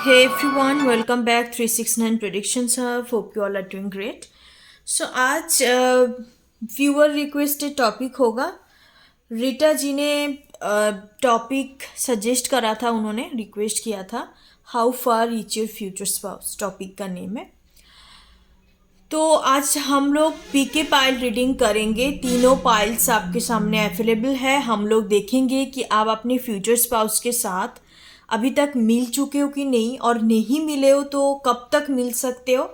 Hey everyone, welcome back 369 Predictions Hub. Hope you all are doing great. So आज viewer requested topic होगा. रीटा जी ने topic suggest करा था, उन्होंने रिक्वेस्ट किया था how far reach your future spouse, topic का नेम है. तो आज हम लोग पीके पाइल रीडिंग करेंगे. तीनों पाइल्स आपके सामने अवेलेबल है. हम लोग देखेंगे कि आप अपने फ्यूचर स्पाउस के साथ अभी तक मिल चुके हो कि नहीं, और नहीं मिले हो तो कब तक मिल सकते हो.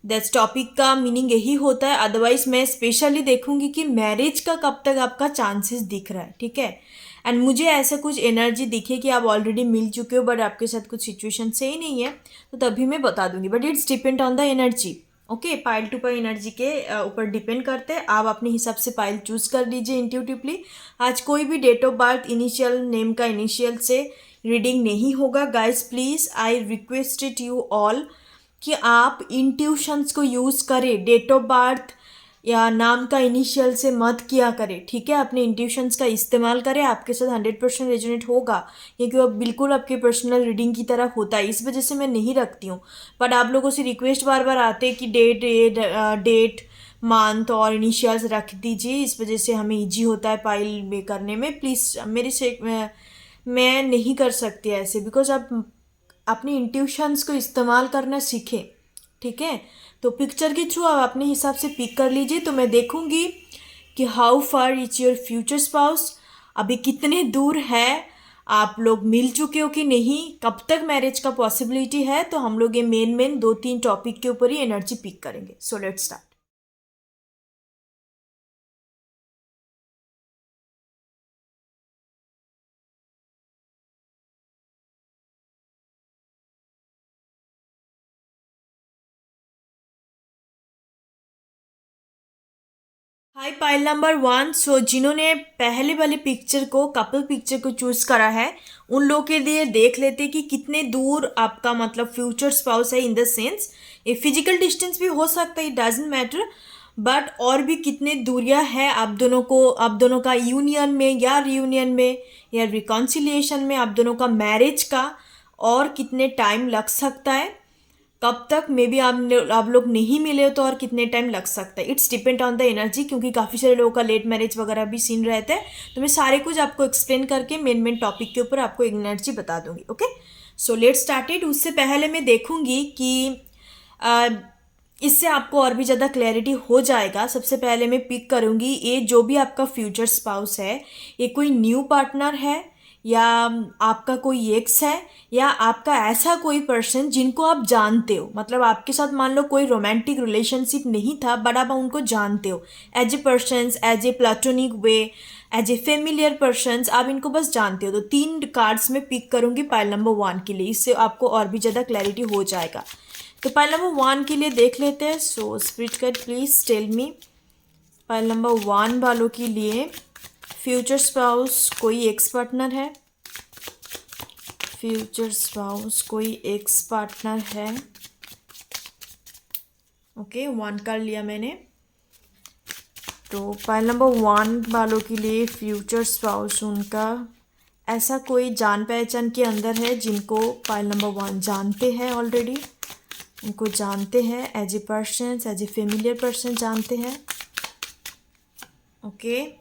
दैट्स टॉपिक का मीनिंग यही होता है. अदरवाइज मैं स्पेशली देखूंगी कि मैरिज का कब तक आपका चांसेस दिख रहा है. ठीक है. एंड मुझे ऐसा कुछ एनर्जी दिखे कि आप ऑलरेडी मिल चुके हो बट आपके साथ कुछ सिचुएशन सही नहीं है, तो तभी मैं बता दूंगी. But it's depend on the energy. Okay, pile to pile energy के ऊपर डिपेंड करते हैं. आप अपने हिसाब से पाइल चूज कर लीजिए इंट्यूटिवली. आज कोई भी date of birth, initial name का इनिशियल से रीडिंग नहीं होगा. Guys please I requested you all कि आप इंट्यूशंस को यूज़ करें. डेट ऑफ बर्थ या नाम का इनिशियल से मत किया करें. ठीक है, अपने इंट्यूशंस का इस्तेमाल करें. आपके साथ 100% रेजोनेट होगा, क्योंकि वो बिल्कुल आपके पर्सनल रीडिंग की तरह होता है. इस वजह से मैं नहीं रखती हूँ. बट आप लोगों से रिक्वेस्ट बार बार आते हैं कि डेट मंथ और इनिशियल्स रख दीजिए. इस वजह से हमें ईजी होता है पाइल में करने में. प्लीज़ मेरे से मैं नहीं कर सकती ऐसे, बिकॉज आप अपने इंट्यूशंस को इस्तेमाल करना सीखें. ठीक है, तो पिक्चर के थ्रू आप अपने हिसाब से पिक कर लीजिए. तो मैं देखूंगी कि how far is your future spouse, अभी कितने दूर है, आप लोग मिल चुके हो कि नहीं, कब तक मैरिज का पॉसिबिलिटी है. तो हम लोग ये मेन 2-3 टॉपिक के ऊपर ही एनर्जी पिक करेंगे. So let's start. High pile number 1. सो जिन्होंने पहले वाले पिक्चर को, कपल पिक्चर को चूज करा है, उन लोगों के लिए देख लेते कि कितने दूर आपका मतलब फ्यूचर स्पाउस है. इन द सेंस ये फिजिकल डिस्टेंस भी हो सकता है, इट डजेंट मैटर. बट और भी कितने दूरियां है आप दोनों को, आप दोनों का यूनियन में या रियूनियन में या रिकॉन्सिलिएशन में, आप दोनों का मैरिज का, और कितने टाइम लग सकता है, कब तक मे बी आप लोग नहीं मिले हो तो और कितने टाइम लग सकता है. It's depend on the energy, क्योंकि काफ़ी सारे लोगों का लेट मैरिज वगैरह भी सीन रहते हैं. तो मैं सारे कुछ आपको एक्सप्लेन करके मेन टॉपिक के ऊपर आपको एनर्जी बता दूंगी. Okay, so let started. उससे पहले मैं देखूंगी कि इससे आपको और भी ज़्यादा क्लैरिटी हो जाएगा. सबसे पहले मैं पिक करूंगी ये जो भी आपका फ्यूचर स्पाउस है, ये कोई न्यू पार्टनर है, या आपका कोई एक्स है, या आपका ऐसा कोई पर्सन जिनको आप जानते हो. मतलब आपके साथ मान लो कोई रोमांटिक रिलेशनशिप नहीं था बट आप उनको जानते हो as a person, as a platonic way, as a familiar person, आप इनको बस जानते हो. तो 3 कार्ड्स में पिक करूंगी पाइल नंबर 1 के लिए. इससे आपको और भी ज़्यादा क्लैरिटी हो जाएगा. तो पाइल नंबर 1 के लिए देख लेते हैं. So spirit guide please tell me, pile number 1 वालों के लिए फ्यूचर स्पाउस कोई एक्स पार्टनर है, फ्यूचर स्पाउस कोई एक्स पार्टनर है. ओके, 1 कर लिया मैंने. तो पाइल नंबर 1 वालों के लिए फ्यूचर स्पाउस उनका ऐसा कोई जान पहचान के अंदर है जिनको पाइल नंबर 1 जानते हैं ऑलरेडी, उनको जानते हैं as a person, as a familiar person जानते हैं. ओके,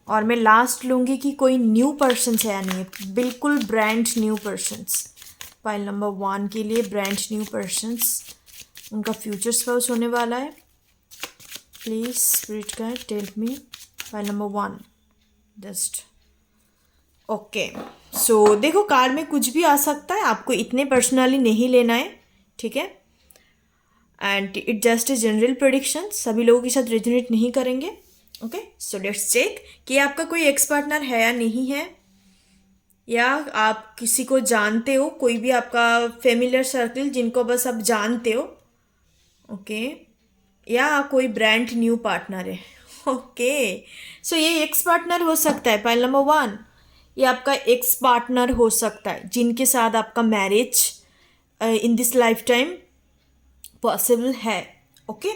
और मैं लास्ट लूँगी कि कोई न्यू पर्सन है या नहीं, बिल्कुल brand new persons. Pile number 1 के लिए ब्रांड न्यू पर्सन्स उनका फ्यूचर स्पाउस होने वाला है. Please spirit guide tell me pile number 1 just. Okay, so देखो कार्ड में कुछ भी आ सकता है, आपको इतने पर्सनली नहीं लेना है. ठीक है, and it just a general prediction, सभी लोगों के साथ रेजोनेट नहीं करेंगे. ओके, सो लेट्स चेक कि आपका कोई एक्स पार्टनर है या नहीं है, या आप किसी को जानते हो, कोई भी आपका फेमिलियर सर्कल जिनको बस आप जानते हो. ओके, या कोई ब्रांड न्यू पार्टनर है. ओके, सो ये एक्स पार्टनर हो सकता है पाइल नंबर 1. ये आपका एक्स पार्टनर हो सकता है जिनके साथ आपका marriage in this life time possible है. ओके,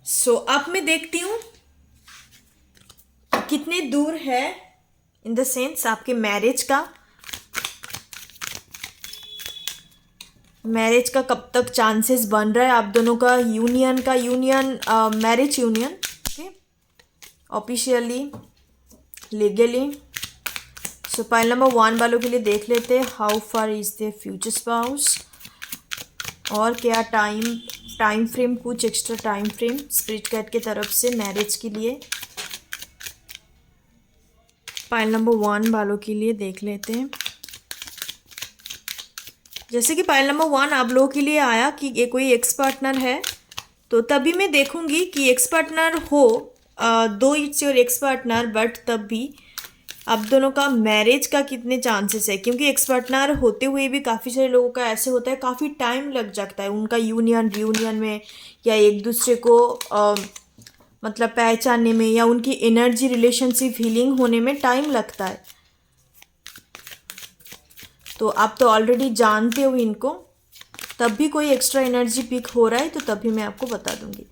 सो अब मैं देखती हूँ कितने दूर है इन द सेंस आपके मैरिज का. मैरिज का कब तक चांसेस बन रहा है आप दोनों का, union marriage union, okay, officially, legally. सो पाइल नंबर 1 वालों के लिए देख लेते हैं how far is the future spouse, और क्या टाइम फ्रेम, कुछ extra time frame spirit guide की तरफ से मैरिज के लिए। पाइल नंबर 1 वालों के लिए देख लेते हैं। जैसे कि पाइल नंबर 1 आप लोगों के लिए आया कि ये कोई एक्स पार्टनर है, तो तभी मैं देखूंगी कि एक्स पार्टनर हो, दो it's your ex partner, but तब भी आप दोनों का मैरिज का कितने चांसेस है, क्योंकि एक्स पार्टनर होते हुए भी काफ़ी सारे लोगों का ऐसे होता है, काफ़ी टाइम लग जाता है उनका यूनियन में, या एक दूसरे को मतलब पहचानने में, या उनकी एनर्जी रिलेशनशिप हीलिंग होने में टाइम लगता है। तो आप तो ऑलरेडी जानते हो इनको, तब भी कोई एक्स्ट्रा एनर्जी पिक हो रहा है तो तभी मैं आपको बता दूंगी।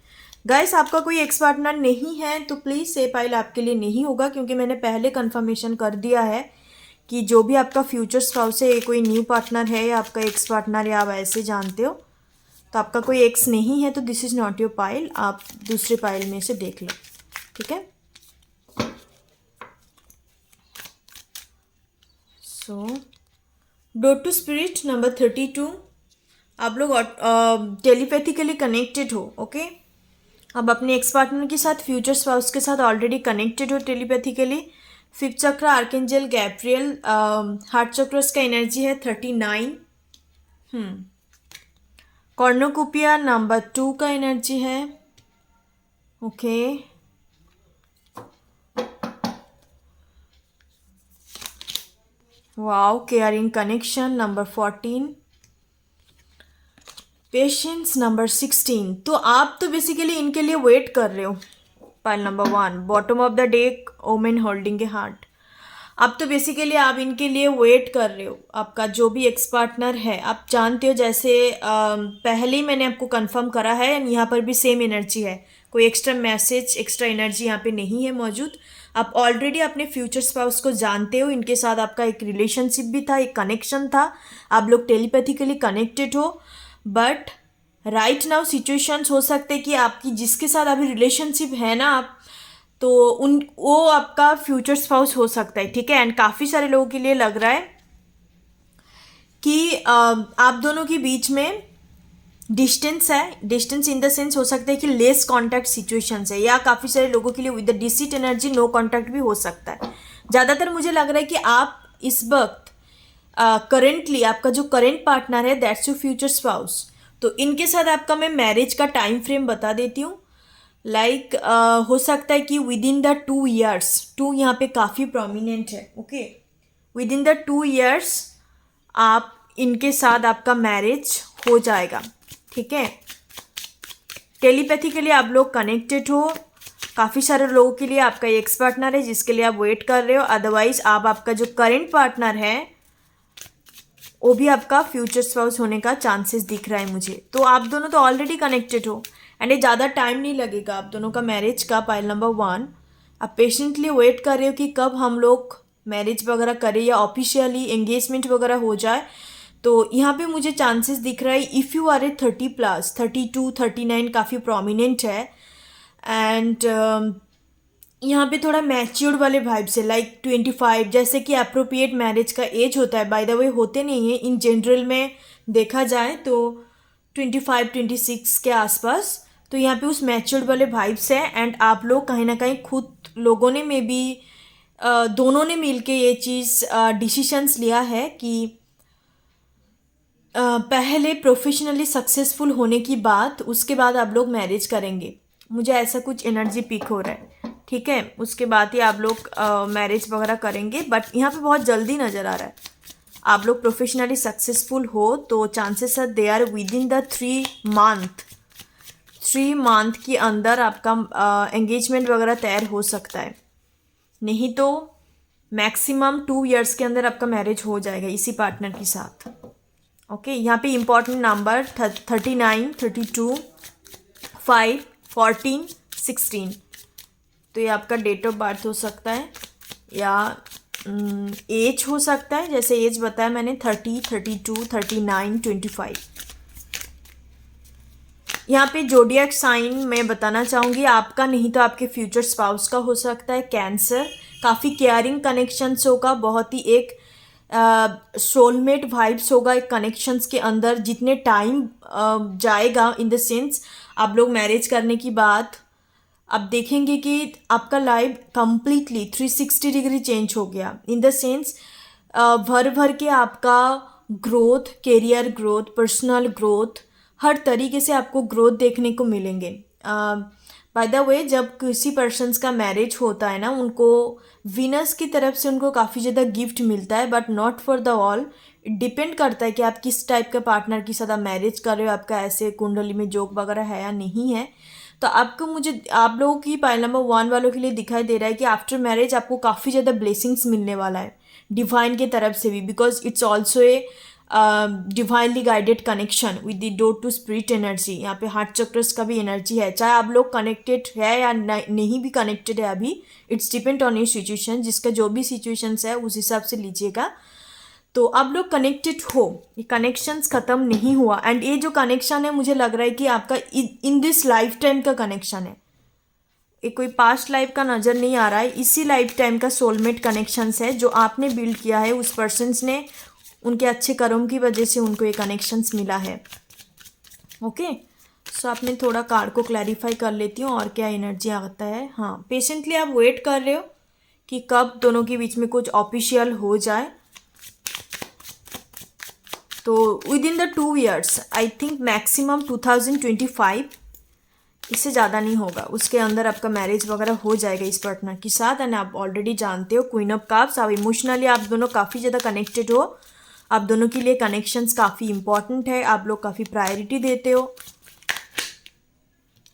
गाइस, आपका कोई एक्स पार्टनर नहीं है तो प्लीज़ ये पाइल आपके लिए नहीं होगा, क्योंकि मैंने पहले कंफर्मेशन कर दिया है कि जो भी आपका फ्यूचर स्पाउस है, ये कोई न्यू पार्टनर है या आपका एक्स पार्टनर, या आप ऐसे जानते हो, तो आपका कोई एक्स नहीं है तो this is not your pile, आप दूसरे पाइल में से देख लो, ठीक है। सो डोर टू स्पिरिट नंबर 32, आप लोग टेलीपैथिकली कनेक्टेड हो, ओके। अब अपने एक्स पार्टनर के साथ, फ्यूचर स्पाउस के साथ ऑलरेडी कनेक्टेड हो टेलीपैथिकली। 5th चक्र आर्केंजल गैब्रियल, हार्ट चक्रस का एनर्जी है 39। कॉर्नोकोपिया नंबर 2 का एनर्जी है, okay. Wow, caring connection number 14। Patience number 16। तो आप तो बेसिकली इनके लिए वेट कर रहे हो। Pile number 1, bottom of the deck, woman holding a heart. आप तो बेसिकली आप इनके लिए वेट कर रहे हो। आपका जो भी एक्स पार्टनर है, आप जानते हो, जैसे पहले ही मैंने आपको कंफर्म करा है, यहाँ पर भी सेम एनर्जी है, कोई एक्स्ट्रा मैसेज, एक्स्ट्रा एनर्जी यहाँ पे नहीं है मौजूद। आप ऑलरेडी अपने फ्यूचर स्पाउस को जानते हो, इनके साथ आपका एक रिलेशनशिप भी था, एक कनेक्शन था, आप लोग टेलीपैथिकली कनेक्टेड हो। बट राइट नाउ सिचुएशंस हो सकते हैं कि आपकी जिसके साथ अभी रिलेशनशिप है ना आप, तो वो आपका फ्यूचर स्पाउस हो सकता है, ठीक है। एंड काफ़ी सारे लोगों के लिए लग रहा है कि आप दोनों के बीच में डिस्टेंस है। डिस्टेंस इन द सेंस हो सकता है कि लेस कॉन्टैक्ट सिचुएशंस है, या काफ़ी सारे लोगों के लिए with the deceit energy no contact भी हो सकता है। ज़्यादातर मुझे लग रहा है कि आप इस वक्त करेंटली आपका जो करेंट पार्टनर है, दैट्स योर फ्यूचर स्पाउस। तो इनके साथ आपका मैं मैरिज का टाइम फ्रेम बता देती हूँ। लाइक हो सकता है कि विद इन द 2 years, 2 यहाँ पे काफ़ी प्रोमिनेंट है, okay. With in the 2 years आप इनके साथ आपका मैरिज हो जाएगा, ठीक है। टेलीपैथिकली आप लोग कनेक्टेड हो। काफ़ी सारे लोगों के लिए आपका एक्स पार्टनर है जिसके लिए आप वेट कर रहे हो। अदरवाइज आप आपका जो करेंट पार्टनर है वो भी आपका फ्यूचर स्पाउस होने का चांसेस दिख रहा है मुझे। तो आप दोनों तो ऑलरेडी कनेक्टेड हो एंड ये ज़्यादा टाइम नहीं लगेगा आप दोनों का मैरिज का। पाइल नंबर 1, आप पेशेंटली वेट कर रहे हो कि कब हम लोग मैरिज वगैरह करें या ऑफिशियली एंगेजमेंट वगैरह हो जाए। तो यहाँ पे मुझे चांसेस दिख रहा है इफ़ यू आर ए 30+, 32, 39 काफ़ी प्रोमिनेंट है। एंड यहाँ पे थोड़ा मैच्योर्ड वाले वाइब्स है, लाइक 25, जैसे कि अप्रोप्रिएट मैरिज का एज होता है। बाय द वे होते नहीं है इन जनरल में देखा जाए तो 25, 26 के आसपास। तो यहाँ पे उस मैच्योर्ड वाले वाइब्स है। एंड आप लोग कहीं ना कहीं खुद लोगों ने मे बी दोनों ने मिलके ये चीज़ डिसीशंस लिया है कि पहले प्रोफेशनली सक्सेसफुल होने की बात, उसके बाद आप लोग मैरिज करेंगे। मुझे ऐसा कुछ एनर्जी पिक हो रहा है, ठीक है। उसके बाद ही आप लोग मैरिज वगैरह करेंगे। बट यहाँ पे बहुत जल्दी नज़र आ रहा है आप लोग प्रोफेशनली सक्सेसफुल हो, तो chances are they are within the 3 month के अंदर आपका एंगेजमेंट वगैरह तैयार हो सकता है। नहीं तो मैक्सिमम 2 years के अंदर आपका मैरिज हो जाएगा इसी पार्टनर के साथ, ओके। यहाँ पे इम्पॉर्टेंट नंबर 39, 32, 5, 14, 16। तो ये आपका डेट ऑफ बर्थ हो सकता है या एज हो सकता है, जैसे एज बताया मैंने 30, 32, 39, 25। यहाँ पे जोडियक साइन मैं बताना चाहूँगी, आपका नहीं तो आपके फ्यूचर स्पाउस का हो सकता है। कैंसर, काफ़ी केयरिंग कनेक्शंस होगा, बहुत ही एक सोलमेट वाइब्स होगा एक कनेक्शंस के अंदर। जितने टाइम जाएगा, इन द सेंस आप लोग मैरिज करने की बात, आप देखेंगे कि आपका लाइफ कंप्लीटली 360 डिग्री चेंज हो गया। इन द सेंस भर भर के आपका growth, career growth, personal growth, हर तरीके से आपको ग्रोथ देखने को मिलेंगे। बाय द वे, जब किसी पर्सन्स का मैरिज होता है ना, उनको वीनस की तरफ से उनको काफ़ी ज़्यादा गिफ्ट मिलता है, but not for the all. Depend करता है कि आप किस टाइप के पार्टनर के साथ आप मैरिज कर रहे हो, आपका ऐसे कुंडली में जोग वगैरह है या नहीं है। तो आपको, मुझे आप लोगों की पाइल नंबर 1 वालों के लिए दिखाई दे रहा है कि आफ्टर मैरिज आपको काफ़ी ज़्यादा ब्लेसिंग्स मिलने वाला है डिवाइन की तरफ से भी, because it's also a divinely guided connection with the door to spirit energy. यहाँ पे हार्ट चक्रस का भी एनर्जी है, चाहे आप लोग कनेक्टेड है या नहीं भी कनेक्टेड है अभी, it's depend on your situation. जिसका जो भी सिचुएशंस है उस हिसाब से लीजिएगा। तो आप लोग कनेक्टेड हो, ये कनेक्शंस ख़त्म नहीं हुआ। एंड ये जो कनेक्शन है, मुझे लग रहा है कि आपका इन दिस लाइफ टाइम का कनेक्शन है, ये कोई पास्ट लाइफ का नज़र नहीं आ रहा है। इसी लाइफ टाइम का सोलमेट कनेक्शंस है जो आपने बिल्ड किया है, उस पर्सन्स ने उनके अच्छे कर्म की वजह से उनको ये कनेक्शंस मिला है। ओके, सो आप मैं थोड़ा कार्ड को क्लैरिफाई कर लेती हूँ और क्या एनर्जी आता है। हाँ, पेशेंटली आप वेट कर रहे हो कि कब दोनों के बीच में कुछ ऑफिशियल हो जाए। तो with in the 2 years, I think maximum 2025, इससे ज़्यादा नहीं होगा, उसके अंदर आपका मैरिज वगैरह हो जाएगा इस पार्टनर के साथ। एंड आप ऑलरेडी जानते हो, क्वीन ऑफ कप्स, आप इमोशनली आप दोनों काफ़ी ज़्यादा कनेक्टेड हो। आप दोनों के लिए कनेक्शंस काफ़ी इंपॉर्टेंट है, आप लोग काफ़ी प्रायोरिटी देते हो।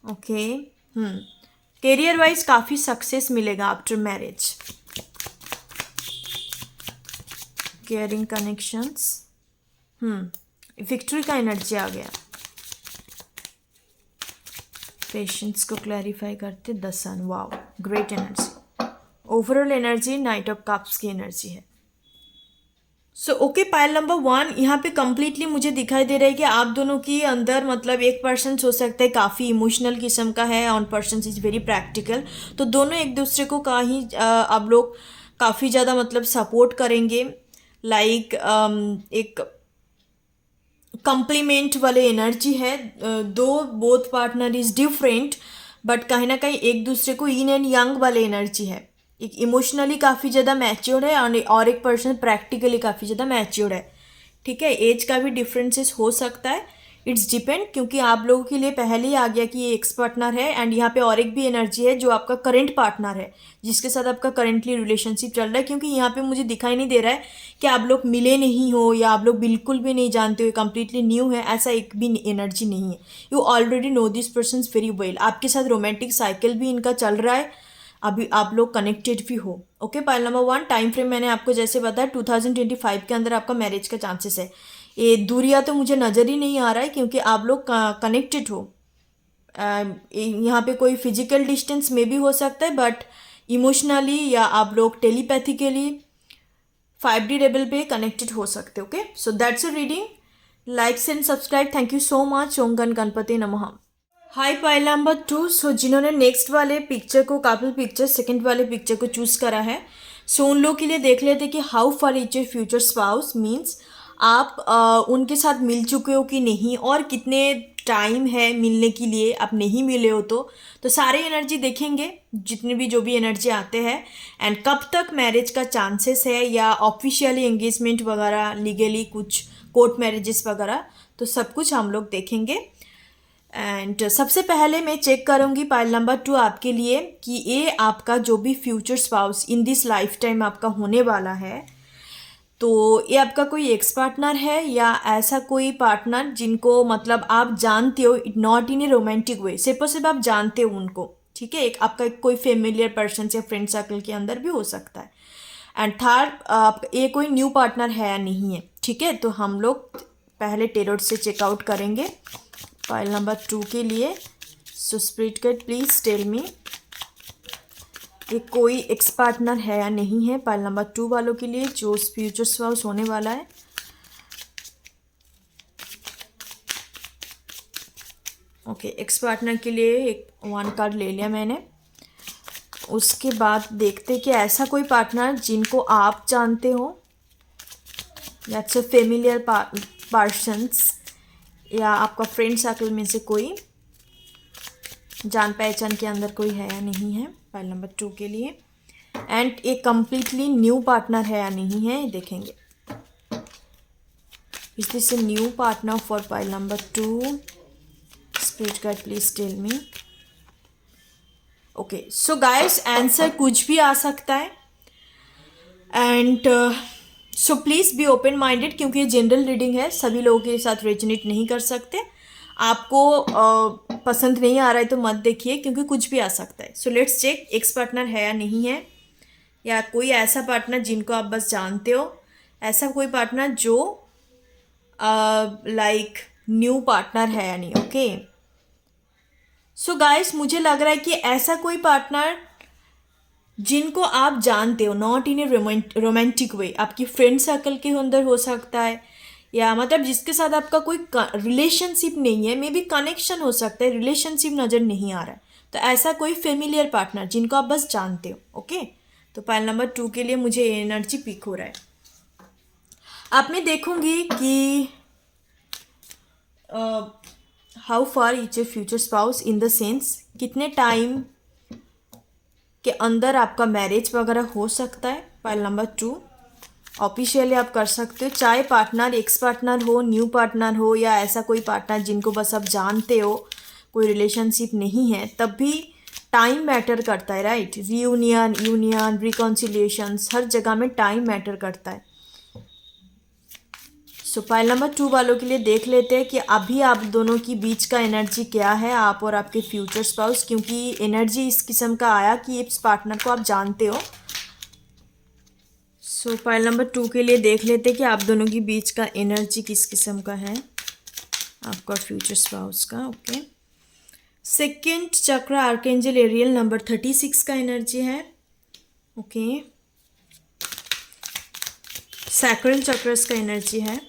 ओके, कैरियर वाइज काफ़ी सक्सेस मिलेगा after marriage. Caring connections, victory का एनर्जी आ गया। पेशेंस को क्लैरिफाई करते, the sun, wow, great energy. Overall energy knight of cups की एनर्जी है। सो ओके, पाइल नंबर 1 यहाँ पे कंप्लीटली मुझे दिखाई दे रहा है कि आप दोनों की अंदर, मतलब एक पर्सन हो सकता है काफ़ी इमोशनल किस्म का है और पर्सन इज़ वेरी प्रैक्टिकल। तो दोनों एक दूसरे को आप लोग काफ़ी ज़्यादा मतलब सपोर्ट करेंगे। लाइक एक कम्प्लीमेंट वाले एनर्जी है। दो both partner is different, but कहीं ना कहीं एक दूसरे को yin एंड yang वाले एनर्जी है। एक इमोशनली काफ़ी ज़्यादा मैच्योर्ड है और एक पर्सन प्रैक्टिकली काफ़ी ज़्यादा मैच्योर्ड है। ठीक है, एज का भी डिफरेंसेस हो सकता है, इट्स डिपेंड, क्योंकि आप लोगों के लिए पहले ही आ गया कि ये एक्स पार्टनर है। एंड यहाँ पे और एक भी एनर्जी है जो आपका करंट पार्टनर है, जिसके साथ आपका करंटली रिलेशनशिप चल रहा है। क्योंकि यहाँ पे मुझे दिखाई नहीं दे रहा है कि आप लोग मिले नहीं हो या आप लोग बिल्कुल भी नहीं जानते हो, कंप्लीटली न्यू है, ऐसा एक भी एनर्जी नहीं है। You already know this person very well, आपके साथ रोमांटिक साइकिल भी इनका चल रहा है, अभी आप लोग कनेक्टेड भी हो। Okay, pile number 1, time frame मैंने आपको जैसे बताया 2025 के अंदर आपका मैरिज का चांसेस है। ये दूरिया तो मुझे नज़र ही नहीं आ रहा है, क्योंकि आप लोग कनेक्टेड हो। यहाँ पे कोई फिजिकल डिस्टेंस में भी हो सकता है, बट इमोशनली या आप लोग टेलीपैथिकली 5D लेवल पे कनेक्टेड हो सकते। Okay, so that's a reading. Like and subscribe, thank you so much. ओम गण गणपति नमः। High, pile number 2। सो जिन्होंने नेक्स्ट वाले पिक्चर को, कपल पिक्चर, सेकंड वाले पिक्चर को चूज़ करा है, सो उन लोग के लिए देख लेते कि how far is your future spouse, means आप उनके साथ मिल चुके हो कि नहीं, और कितने टाइम है मिलने के लिए, आप नहीं मिले हो तो सारे एनर्जी देखेंगे, जितने भी जो भी एनर्जी आते हैं। एंड कब तक मैरिज का चांसेस है, या ऑफिशियली एंगेजमेंट वगैरह, लीगली कुछ कोर्ट मैरिजेस वगैरह, तो सब कुछ हम लोग देखेंगे। एंड सबसे पहले मैं चेक करूँगी पाइल नंबर 2 आपके लिए कि ये आपका जो भी future spouse in this life time आपका होने वाला है, तो ये आपका कोई एक्स पार्टनर है या ऐसा कोई पार्टनर जिनको मतलब आप जानते हो, not in A romantic way, सिर्फ और सिर्फ आप जानते हो उनको। ठीक है, एक आपका कोई फेमिलियर पर्सन या फ्रेंड सर्कल के अंदर भी हो सकता है। एंड थर्ड, ये कोई न्यू पार्टनर है या नहीं है। ठीक है, तो हम लोग पहले टेरोट से चेकआउट करेंगे फाइल नंबर 2 के लिए। So spirit guide please tell me, ये कोई एक्स पार्टनर है या नहीं है फाइल नंबर 2 वालों के लिए, जो फ्यूचर स्पाउस होने वाला है। ओके, एक्स पार्टनर के लिए एक 1 कार्ड ले लिया मैंने। उसके बाद देखते कि ऐसा कोई पार्टनर जिनको आप जानते हो, दैट्स अ फेमिलियर पर्सन्स, या आपका फ्रेंड सर्कल में से कोई जान पहचान के अंदर कोई है या नहीं है, पाइल नंबर 2 के लिए। एंड एक कंप्लीटली न्यू पार्टनर है या नहीं है, देखेंगे। Is this a new partner for pile number 2? Spirit guide please tell me. Okay, so guys answer कुछ भी आ सकता है, and so please be open minded, क्योंकि ये जनरल रीडिंग है, सभी लोगों के साथ रेजोनेट नहीं कर सकते। आपको पसंद नहीं आ रहा है तो मत देखिए, क्योंकि कुछ भी आ सकता है। So let's check ex partner है या नहीं है, या कोई ऐसा पार्टनर जिनको आप बस जानते हो, ऐसा कोई पार्टनर जो लाइक न्यू पार्टनर है या नहीं। ओके, सो गाइस मुझे लग रहा है कि ऐसा कोई पार्टनर जिनको आप जानते हो, not in A romantic way, आपकी फ्रेंड सर्कल के अंदर हो सकता है, या मतलब जिसके साथ आपका कोई रिलेशनशिप नहीं है, मे बी कनेक्शन हो सकता है, रिलेशनशिप नज़र नहीं आ रहा है। तो ऐसा कोई फेमिलियर पार्टनर जिनको आप बस जानते हो। ओके, तो पाइल नंबर 2 के लिए मुझे एनर्जी पिक हो रहा है। आप में देखूंगी कि how far is a future spouse, in the sense कितने टाइम के अंदर आपका मैरिज वगैरह हो सकता है। पाइल नंबर 2 ऑफिशियली आप कर सकते हो, चाहे पार्टनर एक्स पार्टनर हो, न्यू पार्टनर हो, या ऐसा कोई पार्टनर जिनको बस आप जानते हो, कोई रिलेशनशिप नहीं है, तब भी टाइम मैटर करता है, राइट। रीयूनियन, यूनियन, रिकॉन्सिलिएशंस, हर जगह में टाइम मैटर करता है। सो पाइल नंबर 2 वालों के लिए देख लेते हैं कि अभी आप दोनों की बीच का एनर्जी क्या है, आप और आपके फ्यूचर स्पाउस, क्योंकि एनर्जी इस किस्म का आया कि इस पार्टनर को आप जानते हो। सो पाइल नंबर 2 के लिए देख लेते हैं कि आप दोनों की बीच का एनर्जी किस किस्म का है, आपका फ्यूचर स्पाउस का। ओके, सेकेंड चक्र आर्कएंजल एरियल नंबर 36 का एनर्जी है। ओके, सैक्रल चक्रस का एनर्जी है।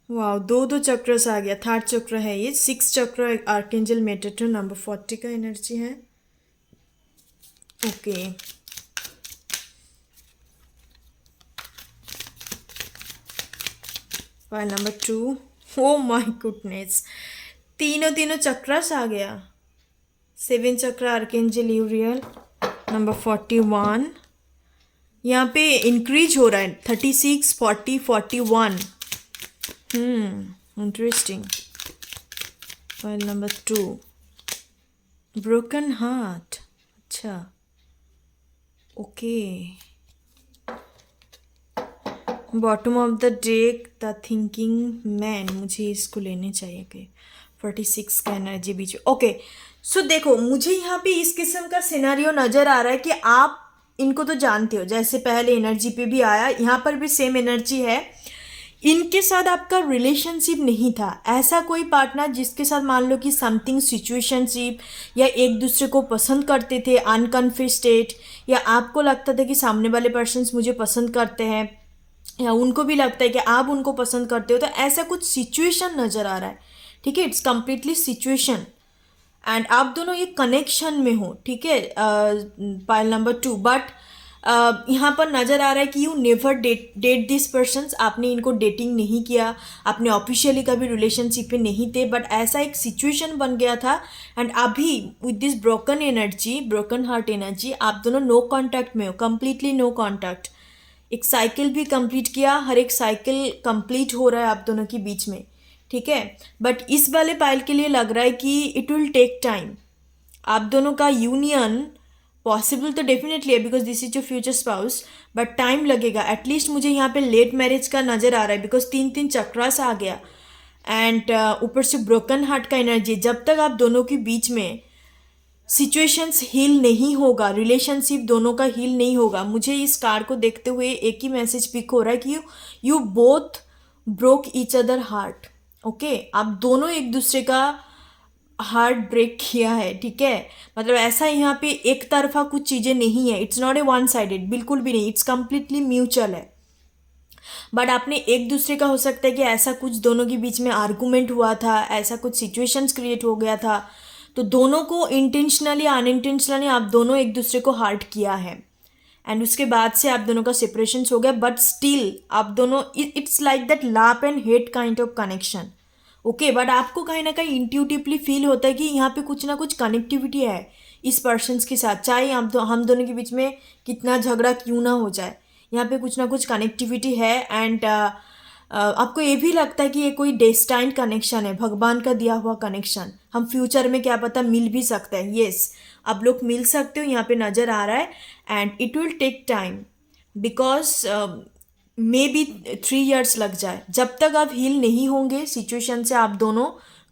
वाह, दो चक्रस आ गया, थर्ड चक्र है ये। 6 चक्र आर्कएंजल मेटाट्रॉन नंबर 40 का एनर्जी है। Okay, pile number 2, oh my goodness, तीनों चक्रस आ गया। 7 चक्र आर्कएंजल यूरियल नंबर 41, यहाँ पे इंक्रीज हो रहा है, 36, 40, 41। Interesting. File number 2, broken heart. अच्छा, okay, bottom of the deck the thinking man, मुझे इसको लेने चाहिए कि 46 का एनर्जी बीच। ओके, सो देखो मुझे यहाँ पे इस किस्म का सिनेरियो नज़र आ रहा है कि आप इनको तो जानते हो, जैसे पहले एनर्जी पे भी आया, यहाँ पर भी सेम एनर्जी है। इनके साथ आपका रिलेशनशिप नहीं था, ऐसा कोई पार्टनर जिसके साथ मान लो कि समथिंग सिचुएशनशिप, या एक दूसरे को पसंद करते थे अनकन्फेस्टेड, या आपको लगता था कि सामने वाले पर्सन्स मुझे पसंद करते हैं, या उनको भी लगता है कि आप उनको पसंद करते हो। तो ऐसा कुछ सिचुएशन नज़र आ रहा है, ठीक है, इट्स कम्प्लीटली सिचुएशन, एंड आप दोनों ये कनेक्शन में हो, ठीक है, पाइल नंबर 2। बट यहाँ पर नज़र आ रहा है कि you never date this persons, आपने इनको डेटिंग नहीं किया, आपने ऑफिशियली कभी रिलेशनशिप में नहीं थे, बट ऐसा एक सिचुएशन बन गया था। एंड अभी with this broken energy, broken heart energy, आप दोनों नो कॉन्टैक्ट में हो, कम्प्लीटली नो कॉन्टैक्ट। एक साइकिल भी कंप्लीट किया, हर एक साइकिल कंप्लीट हो रहा है आप दोनों के बीच में, ठीक है। बट इस वाले पाइल के लिए लग रहा है कि इट विल टेक टाइम। आप दोनों का यूनियन पॉसिबल तो डेफिनेटली है, because this is your future spouse, but time लगेगा। एटलीस्ट मुझे यहाँ पे लेट मैरिज का नज़र आ रहा है, बिकॉज 3 चक्रास आ गया, एंड ऊपर से ब्रोकन हार्ट का एनर्जी। जब तक आप दोनों के बीच में सिचुएशंस हील नहीं होगा, रिलेशनशिप दोनों का हील नहीं होगा, मुझे इस कार्ड को देखते हुए एक ही मैसेज पिक हो रहा है कि you both broke each other heart. Okay, आप दोनों एक दूसरे का हार्ट ब्रेक किया है, ठीक है। मतलब ऐसा यहाँ पे एक तरफा कुछ चीज़ें नहीं है, it's not a one sided, बिल्कुल भी नहीं, इट्स कम्प्लीटली म्यूचुअल है। बट आपने एक दूसरे का हो सकता है कि ऐसा कुछ दोनों के बीच में आर्गूमेंट हुआ था, ऐसा कुछ सिचुएशंस क्रिएट हो गया था, तो दोनों को इंटेंशनली अनइंटेंशनली आप दोनों एक दूसरे को हर्ट किया है, एंड उसके बाद से आप दोनों का सेपरेशन हो गया, बट स्टिल आप दोनों, it's like that love and hate kind of connection. Okay, but आपको कहीं ना कहीं इंट्यूटिवली फील होता है कि यहाँ पे कुछ ना कुछ कनेक्टिविटी है इस पर्सन के साथ, चाहे हम दोनों के बीच में कितना झगड़ा क्यों ना हो जाए, यहाँ पे कुछ ना कुछ कनेक्टिविटी है। एंड आपको ये भी लगता है कि ये कोई डेस्टाइन्ड कनेक्शन है, भगवान का दिया हुआ कनेक्शन, हम फ्यूचर में क्या पता मिल भी सकते हैं। येस, आप लोग मिल सकते हो, यहाँ पे नज़र आ रहा है, and it will take time, because may be 3 years लग जाए। जब तक आप हील नहीं होंगे सिचुएशन से, आप दोनों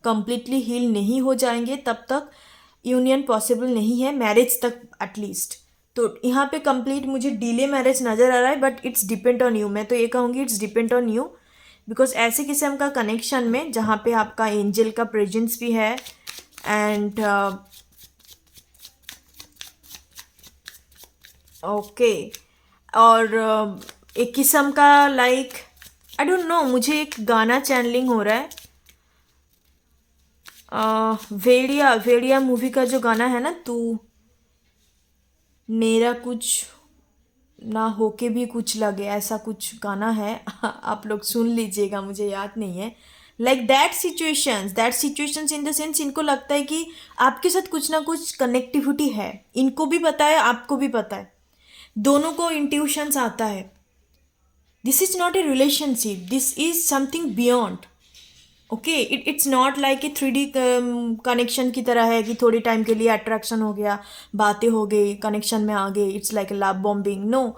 कंप्लीटली हील नहीं हो जाएंगे, तब तक यूनियन पॉसिबल नहीं है, मैरिज तक एटलीस्ट। तो यहाँ पे कंप्लीट मुझे डिले मैरिज नज़र आ रहा है, but it's depend on you. मैं तो ये कहूँगी it's depend on you, because ऐसे किस्म का कनेक्शन में जहाँ पे आपका एंजल का प्रेजेंस भी है, एंड ओके, और एक किस्म का लाइक आई डोंट नो, मुझे एक गाना चैनलिंग हो रहा है, भेड़िया भेड़िया मूवी का जो गाना है ना, तू मेरा कुछ ना होके भी कुछ लगे, ऐसा कुछ गाना है आप लोग सुन लीजिएगा, मुझे याद नहीं है। Like that situations in the sense, इनको लगता है कि आपके साथ कुछ ना कुछ कनेक्टिविटी है, इनको भी पता है, आपको भी पता है, दोनों को इंट्यूशंस आता है। This is not a relationship, this is something beyond. Okay, it's not like a 3D connection की तरह है कि थोड़ी टाइम के लिए अट्रैक्शन हो गया, बातें हो गई, कनेक्शन में आ गए, it's like a love bombing. No,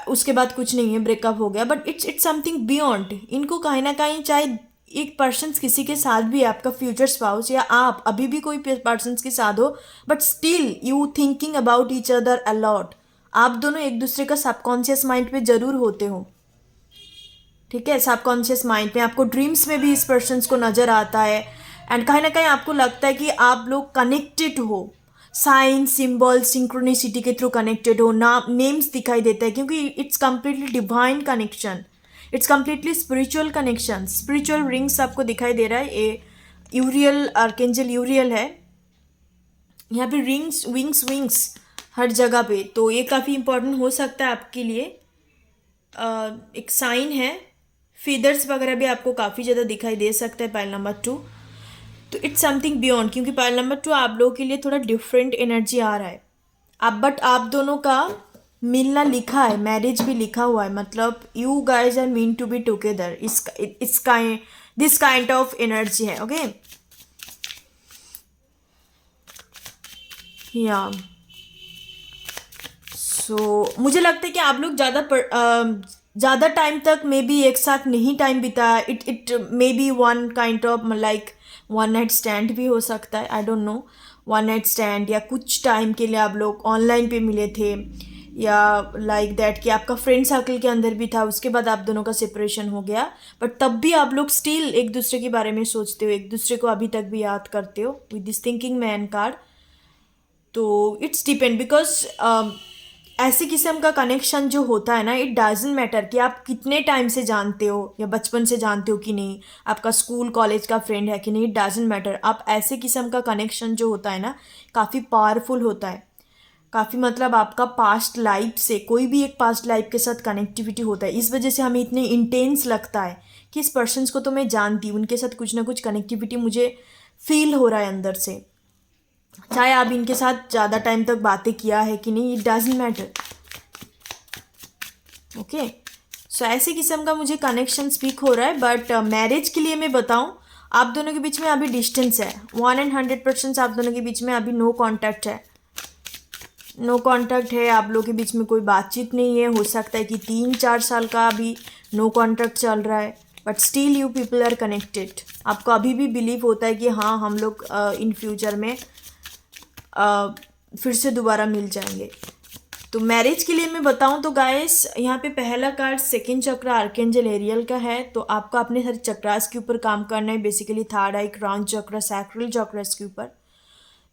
उसके बाद कुछ नहीं है, ब्रेकअप हो गया, बट इट्स समथिंग बियॉन्ड। इनको कहीं ना कहीं, चाहे एक पर्सन किसी के साथ भी है, आपका फ्यूचर स्पाउस, या आप अभी भी कोई पर्सन के साथ हो, but still you thinking about each other a lot. आप दोनों एक दूसरे का सबकॉन्शियस माइंड पे जरूर होते हो, ठीक है, सबकॉन्शियस माइंड में आपको ड्रीम्स में भी इस पर्सन को नज़र आता है, एंड कहीं ना कहीं आपको लगता है कि आप लोग कनेक्टेड हो, साइन सिंबल सिंक्रोनिसिटी के थ्रू कनेक्टेड हो, नाम नेम्स दिखाई देता है, क्योंकि it's completely divine connection, it's completely spiritual connection. Spiritual rings आपको दिखाई दे रहा है, ये यूरियल, आर्केंजल यूरियल है, यहाँ पे रिंग्स, विंग्स हर जगह पे, तो ये काफ़ी इंपॉर्टेंट हो सकता है आपके लिए। एक साइन है, फीदर्स वगैरह भी आपको काफ़ी ज़्यादा दिखाई दे सकता है पाइल नंबर 2। तो इट्स समथिंग बियॉन्ड, क्योंकि पाइल नंबर 2 आप लोगों के लिए थोड़ा डिफरेंट एनर्जी आ रहा है। बट आप दोनों का मिलना लिखा है, मैरिज भी लिखा हुआ है, मतलब you guys are mean to be together, this kind of energy है। ओके, या सो मुझे लगता है कि आप लोग ज़्यादा टाइम तक मे बी एक साथ नहीं टाइम बिताया। It may be one kind of like one night stand भी हो सकता है, I don't know, one night stand, या कुछ टाइम के लिए आप लोग ऑनलाइन पे मिले थे, या लाइक दैट कि आपका फ्रेंड सर्कल के अंदर भी था, उसके बाद आप दोनों का सेपरेशन हो गया, बट तब भी आप लोग स्टिल एक दूसरे के बारे में सोचते हो, एक दूसरे को अभी तक भी याद करते हो with this thinking man card. तो इट्स डिपेंड, बिकॉज ऐसे किस्म का कनेक्शन जो होता है ना, इट डजंट मैटर कि आप कितने टाइम से जानते हो या बचपन से जानते हो कि नहीं, आपका स्कूल कॉलेज का फ्रेंड है कि नहीं, इट डजंट मैटर। आप ऐसे किस्म का कनेक्शन जो होता है ना, काफ़ी पावरफुल होता है, काफ़ी मतलब आपका पास्ट लाइफ से, कोई भी एक पास्ट लाइफ के साथ कनेक्टिविटी होता है, इस वजह से हमें इतने इंटेंस लगता है कि इस पर्सन को तो मैं जानती हूँ, उनके साथ कुछ ना कुछ कनेक्टिविटी मुझे फील हो रहा है अंदर से, चाहे आप इनके साथ ज़्यादा टाइम तक बातें किया है कि नहीं, इट डजंट मैटर। ओके, सो ऐसे किस्म का मुझे कनेक्शन स्पीक हो रहा है, बट मैरिज के लिए मैं बताऊं, आप दोनों के बीच में अभी डिस्टेंस है, 100% आप दोनों के बीच में अभी नो कांटेक्ट है, नो कांटेक्ट है, आप लोगों के बीच में कोई बातचीत नहीं है। हो सकता है कि 3-4 साल का अभी नो कांटेक्ट चल रहा है, but still you people are connected. आपको अभी भी बिलीव होता है कि हाँ, हम लोग इन फ्यूचर में फिर से दोबारा मिल जाएंगे। तो मैरिज के लिए मैं बताऊं तो गाइस, यहाँ पे पहला कार्ड सेकंड चक्र आर्केंजल एरियल का है, तो आपको अपने हर चक्रास के ऊपर काम करना है, बेसिकली थर्ड आई, क्राउन चक्र, सैक्रल चक्रास के ऊपर।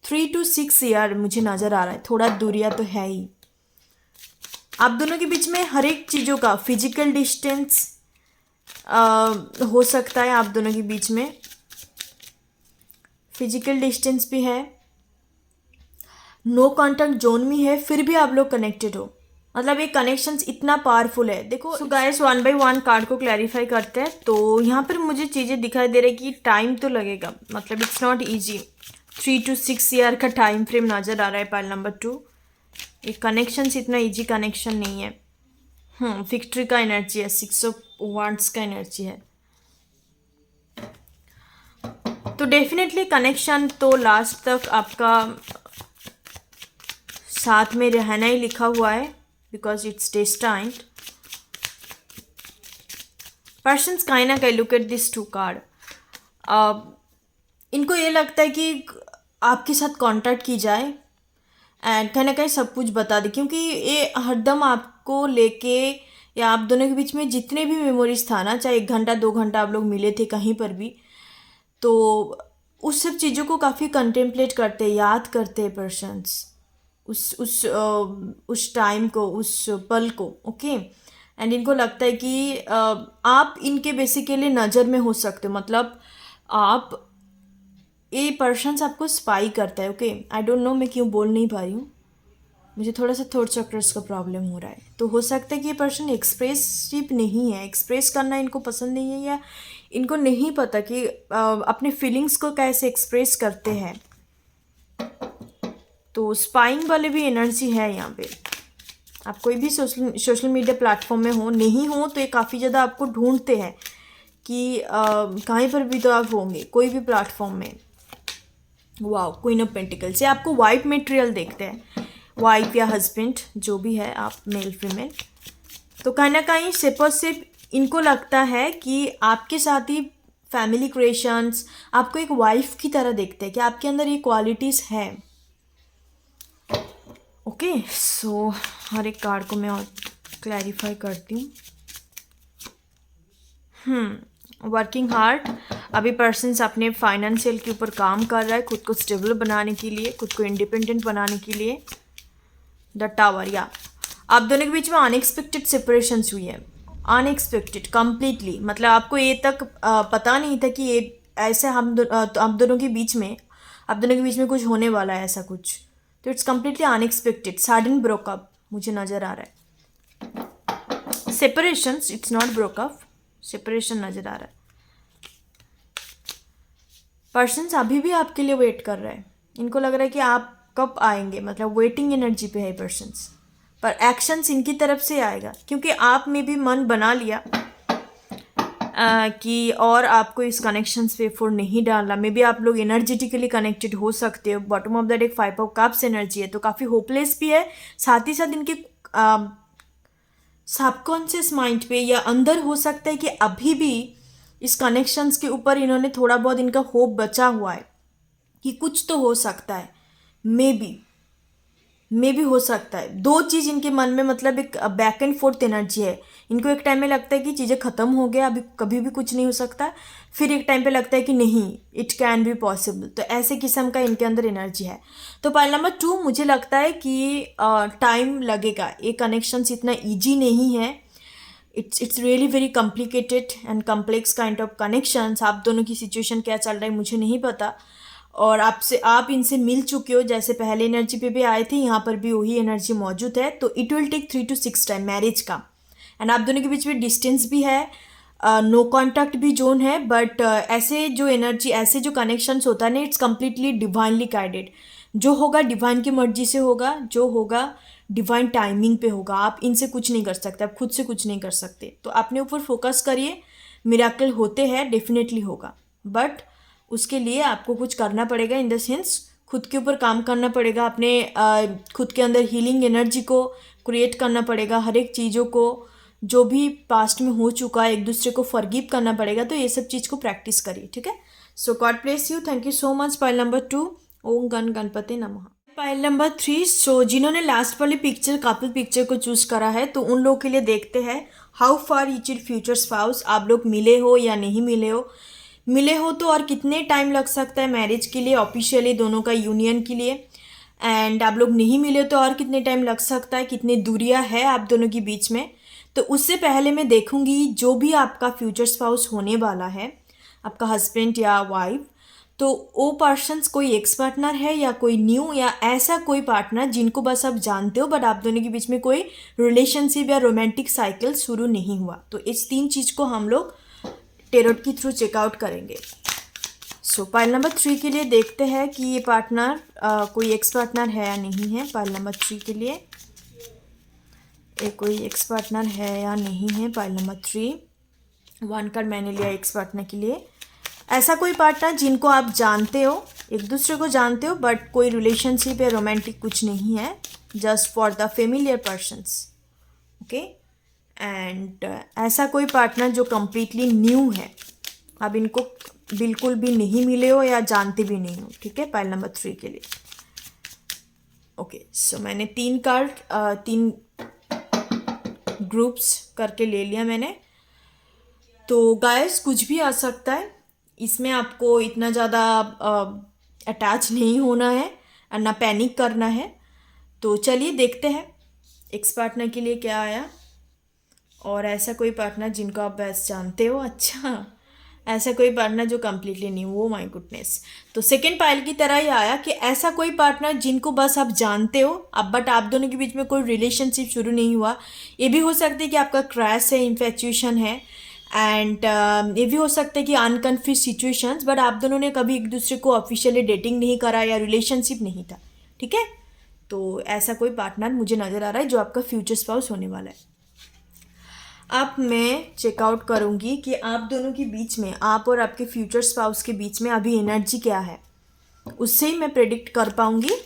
3 to 6 ईयर मुझे नज़र आ रहा है, थोड़ा दूरिया तो है ही। आप दोनों के बीच में हर एक चीज़ों का फिजिकल डिस्टेंस हो सकता है, आप दोनों के बीच में फिजिकल डिस्टेंस भी है, नो कांटेक्ट जोन में है, फिर भी आप लोग कनेक्टेड हो। मतलब ये कनेक्शंस इतना पावरफुल है। देखो so guys, one by one card को क्लैरिफाई करते हैं। तो यहाँ पर मुझे चीज़ें दिखाई दे रही कि टाइम तो लगेगा, मतलब it's not easy. 3 to 6 year का टाइम फ्रेम नज़र आ रहा है पाइल नंबर 2। ये कनेक्शंस इतना इजी कनेक्शन नहीं है। विक्ट्री का एनर्जी है, 6 ऑफ वांड्स का एनर्जी है। तो डेफिनेटली कनेक्शन तो लास्ट तक आपका साथ में रहना ही लिखा हुआ है, because it's destined. Persons kind ना कहीं लुक एट दिस 2 कार्ड। इनको ये लगता है कि आपके साथ कांटेक्ट की जाए एंड कहीं ना कहीं सब कुछ बता दे, क्योंकि ये हरदम आपको लेके या आप दोनों के बीच में जितने भी मेमोरीज था ना, चाहे 1 घंटा 2 घंटा आप लोग मिले थे कहीं पर भी, तो उस सब चीज़ों को काफ़ी कंटेम्पलेट करते हैं, याद करते हैं पर्सन्स उस टाइम को, उस पल को। ओके एंड इनको लगता है कि आप इनके बेसिकली नज़र में हो सकते हो, मतलब आप ये पर्सन्स आपको स्पाई करता है। ओके आई डोंट नो मैं क्यों बोल नहीं पा रही हूँ, मुझे थोड़ा सा थॉट चक्रस का प्रॉब्लम हो रहा है। तो हो सकता है कि ये पर्सन एक्सप्रेसिव नहीं है, एक्सप्रेस करना इनको पसंद नहीं है, या इनको नहीं पता कि अपने फीलिंग्स को कैसे एक्सप्रेस करते हैं। तो स्पाइंग वाले भी एनर्जी है यहाँ पे। आप कोई भी सोशल मीडिया प्लेटफॉर्म में हो, नहीं हो तो ये काफ़ी ज़्यादा आपको ढूंढते हैं कि कहीं पर भी तो आप होंगे, कोई भी प्लेटफॉर्म में। वाओ, क्वीन ऑफ पेंटिकल्स, ये आपको वाइफ मटेरियल देखते हैं, वाइफ या हस्बैंड जो भी है आप, मेल फीमेल। तो कहीं ना कहीं सिर्फ इनको लगता है कि आपके साथ ही फैमिली क्रिएशंस आपको एक वाइफ की तरह देखते हैं, कि आपके अंदर ये क्वालिटीज़ है। ओके सो हर एक कार्ड को मैं और क्लैरिफाई करती हूँ। वर्किंग हार्ड, अभी पर्सन्स अपने फाइनेंशियल के ऊपर काम कर रहा है, खुद को स्टेबल बनाने के लिए, खुद को इंडिपेंडेंट बनाने के लिए। द टावर, या आप दोनों के बीच में अनएक्सपेक्टेड सेपरेशंस हुई है, अनएक्सपेक्टेड कंप्लीटली। मतलब आपको ये तक पता नहीं था कि ये ऐसे हम दोनों के बीच में, आप दोनों के बीच में कुछ होने वाला है ऐसा कुछ। तो it's completely unexpected, sudden broke up मुझे नज़र आ रहा है। Separations, it's not broke up, separation नज़र आ रहा है। पर्सन्स अभी भी आपके लिए वेट कर रहे हैं, इनको लग रहा है कि आप कब आएंगे, मतलब वेटिंग एनर्जी पे है पर्सन्स। पर एक्शंस इनकी तरफ से आएगा, क्योंकि आप में भी मन बना लिया कि और आपको इस कनेक्शंस पे एफर्ट नहीं डालना। मे बी आप लोग एनर्जेटिकली कनेक्टेड हो सकते हो। Bottom of the deck 5 of cups energy है, तो काफ़ी होपलेस भी है। साथ ही साथ इनके सबकॉन्शियस माइंड पे या अंदर हो सकता है कि अभी भी इस कनेक्शंस के ऊपर इन्होंने थोड़ा बहुत इनका होप बचा हुआ है कि कुछ तो हो सकता है। मे भी हो सकता है। 2 चीज़ इनके मन में, मतलब एक बैक एंड फोर्थ एनर्जी है। इनको एक टाइम में लगता है कि चीज़ें ख़त्म हो गया, अभी कभी भी कुछ नहीं हो सकता, फिर एक टाइम पे लगता है कि नहीं, इट कैन बी पॉसिबल। तो ऐसे किस्म का इनके अंदर एनर्जी है। तो पाइल नंबर 2 मुझे लगता है कि टाइम लगेगा, ये कनेक्शंस इतना ईजी नहीं है। It's really very complicated and complex kind of connections. आप दोनों की सिचुएशन क्या चल रहा है मुझे नहीं पता, और आप इनसे मिल चुके हो, जैसे पहले एनर्जी पे भी आए थे, यहाँ पर भी वही एनर्जी मौजूद है। तो it will take 3 to 6 time marriage का। एंड आप दोनों के बीच में डिस्टेंस भी है, नो कॉन्टैक्ट भी जोन है। बट ऐसे जो एनर्जी, ऐसे जो कनेक्शंस होता है ना, इट्स कम्प्लीटली डिवाइनली गाइडेड। जो होगा डिवाइन की मर्जी से होगा, जो होगा डिवाइन टाइमिंग पे होगा। आप इनसे कुछ नहीं कर सकते, आप खुद से कुछ नहीं कर सकते। तो अपने ऊपर फोकस करिए, मिराकल होते हैं, डेफिनेटली होगा। बट उसके लिए आपको कुछ करना पड़ेगा, इन द सेंस खुद के ऊपर काम करना पड़ेगा, अपने खुद के अंदर हीलिंग एनर्जी को क्रिएट करना पड़ेगा, हर एक चीज़ों को जो भी पास्ट में हो चुका है एक दूसरे को फॉरगिव करना पड़ेगा। तो ये सब चीज़ को प्रैक्टिस करिए, ठीक है। So god bless you, thank you so much. Pile number 2, ओम गण गणपति नमः। पाइल नंबर 3, सो जिन्होंने लास्ट वाली पिक्चर, कपल पिक्चर को चूज करा है, तो उन लोगों के लिए देखते हैं how far each in future spouse. आप लोग मिले हो या नहीं मिले हो, मिले हो तो और कितने टाइम लग सकता है मैरिज के लिए, ऑफिशियली दोनों का यूनियन के लिए। एंड आप लोग नहीं मिले तो और कितने टाइम लग सकता है, कितनी दूरियां है आप दोनों के बीच में। तो उससे पहले मैं देखूंगी जो भी आपका फ्यूचर स्पाउस होने वाला है, आपका हस्बैंड या वाइफ, तो वो पर्सन्स कोई एक्स पार्टनर है या कोई न्यू, या ऐसा कोई पार्टनर जिनको बस आप जानते हो बट आप दोनों के बीच में कोई रिलेशनशिप या रोमांटिक साइकिल शुरू नहीं हुआ। तो इस 3 चीज़ को हम लोग टेरोट के थ्रू चेकआउट करेंगे। सो पाइल नंबर 3 के लिए देखते हैं कि ये पार्टनर कोई एक्स पार्टनर है या नहीं है। पाइल नंबर 3 के लिए ये कोई एक्स पार्टनर है या नहीं है। पाइल नंबर 3 1 कार्ड मैंने लिया एक्स पार्टनर के लिए। ऐसा कोई पार्टनर जिनको आप जानते हो, एक दूसरे को जानते हो बट कोई रिलेशनशिप या रोमांटिक कुछ नहीं है, just for the familiar persons. Okay, and ऐसा कोई पार्टनर जो कम्प्लीटली न्यू है, आप इनको बिल्कुल भी नहीं मिले हो या जानते भी नहीं हो। ठीक है, पाइल नंबर 3 के लिए। ओके, सो मैंने 3 कार्ड 3 ग्रुप्स करके ले लिया मैंने। तो गाइस कुछ भी आ सकता है, इसमें आपको इतना ज़्यादा अटैच नहीं होना है और ना पैनिक करना है। तो चलिए देखते हैं एक्स पार्टनर के लिए क्या आया। और ऐसा कोई पार्टनर जिनको आप बस जानते हो, अच्छा ऐसा कोई पार्टनर जो कम्प्लीटली नहीं, वो माय गुडनेस। तो सेकेंड पाइल की तरह ही आया कि ऐसा कोई पार्टनर जिनको बस आप जानते हो अब, बट आप दोनों के बीच में कोई रिलेशनशिप शुरू नहीं हुआ। ये भी हो सकता है कि आपका क्रैश है, इन्फेचुएशन है, एंड ये भी हो सकता है कि अनकन्फ्यूज सिचुएशंस, बट आप दोनों ने कभी एक दूसरे को ऑफिशियली डेटिंग नहीं करा या रिलेशनशिप नहीं था। ठीक है, तो ऐसा कोई पार्टनर मुझे नज़र आ रहा है जो आपका फ्यूचर स्पाउस होने वाला है। अब मैं चेकआउट करूँगी कि आप दोनों के बीच में, आप और आपके फ्यूचर स्पाउस के बीच में अभी एनर्जी क्या है। उससे ही मैं प्रेडिक्ट कर पाऊँगी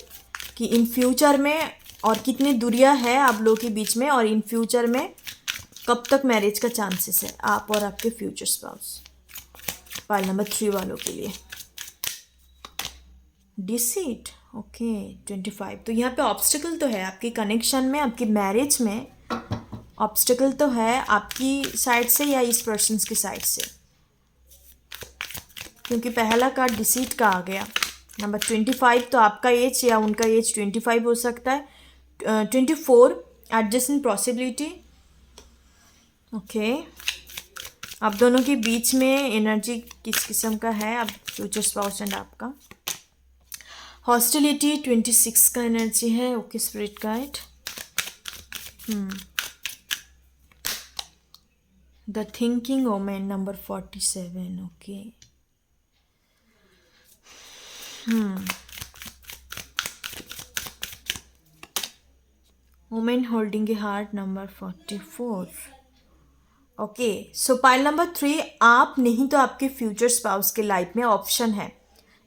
कि इन फ्यूचर में और कितनी दूरियां है आप लोगों के बीच में, और इन फ्यूचर में कब तक मैरिज का चांसेस है आप और आपके फ्यूचर स्पाउस। पाइल नंबर 3 वालों के लिए डिसीट। ओके, 25। तो यहाँ पे ऑब्स्टिकल तो है आपके कनेक्शन में, आपकी मैरिज में ऑब्स्टिकल तो है आपकी साइड से या इस पर्सन की साइड से, क्योंकि पहला कार्ड डिसीट का आ गया। नंबर 25 तो आपका एज या उनका एज 25 हो सकता है। 24 एडजस्टेंट पॉसिबिलिटी। ओके, आप दोनों के बीच में एनर्जी किस किस्म का है, आप फ्यूचर स्पाउस एंड आपका। हॉस्टिलिटी 26 का एनर्जी है। Okay, spirit guide. The thinking women number 47। Okay, women holding a heart number 44। Okay, so pile number 3, आप नहीं तो आपके फ्यूचर स्पाउस के लाइफ में ऑप्शन है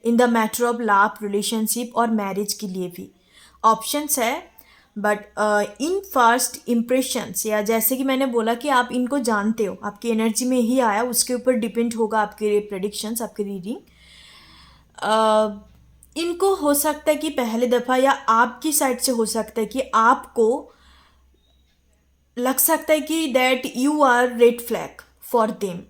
in the matter of love, relationship और मैरिज के लिए भी ऑप्शंस है। बट इन फर्स्ट इम्प्रेशंस, या जैसे कि मैंने बोला कि आप इनको जानते हो, आपकी एनर्जी में ही आया, उसके ऊपर डिपेंड होगा आपके प्रेडिक्शंस, आपकी रीडिंग। इनको हो सकता है कि पहले दफ़ा या आपकी साइड से हो सकता है कि आपको लग सकता है कि that you are red flag for them.